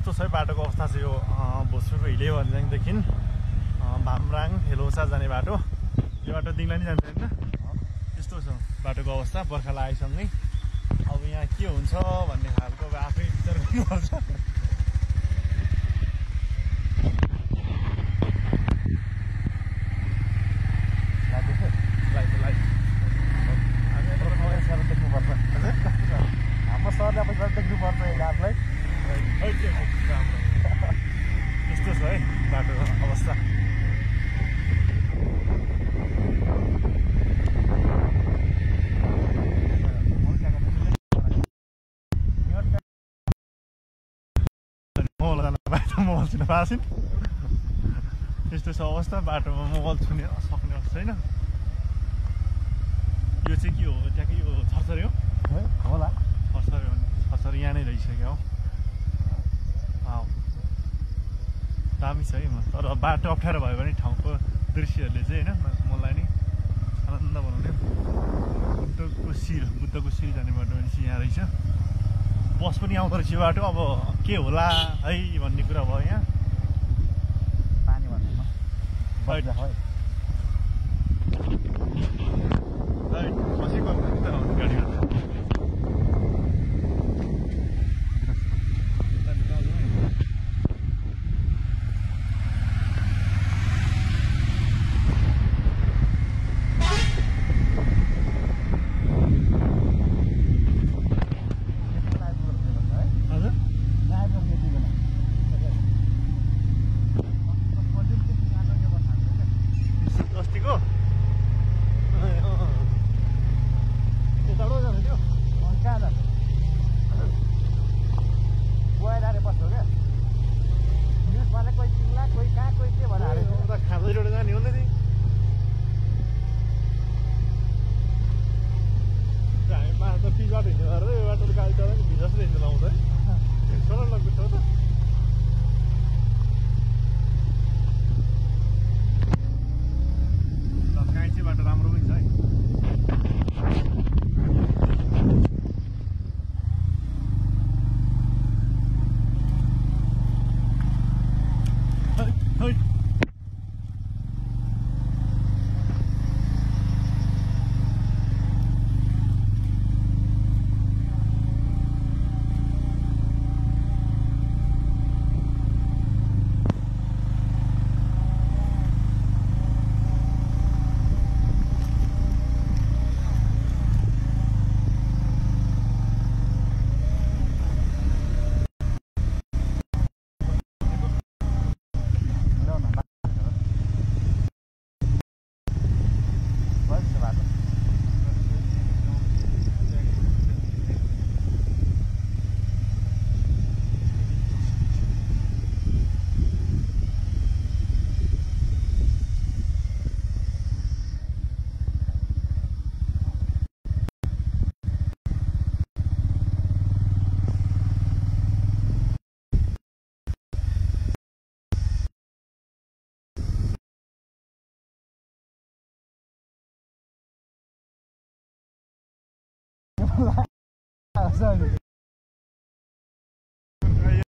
यस्तो छ है बाटोको अवस्था चाहिँ यो भोजपुरको हिले भन्ज्याङदेखि भामराङ हेलोसा जाने बाटो। यो बाटो दिङला नि जान्छ होइन। त्यस्तो छ बाटोको अवस्था बर्खा लागेसँगै। अब यहाँ के हुन्छ भन्ने खालको अब आफै विचार गर्नुपर्छ। हाम्रो सरले अब देख्नुपर्छ यो घाटलाई। त्यस्तो छ है बाटोको अवस्था। मोबाइल छुन पाएको छैन। त्यस्तो छ अवस्था बाटोमा मोबाइल छुने सक्ने अवस्था छैन। यो चाहिँ के हो ट्याक्कै यो छरछरी हो होला छरछरी हो छरछरी यहाँ नै रहिसक्यो हो। दामी छ है तर बाटो अप्ठ्यारो भयो भने ठाउँको दृश्यहरूले चाहिँ होइन मलाई नि आनन्द बनाउने। बुद्धको शिर जाने बाटो भने चाहिँ यहाँ रहेछ। बस पनि आउँदो रहेछ यो बाटो। अब के होला है भन्ने कुरा भयो यहाँ। पानी भन्नेमा बसेको गाडी Sorry.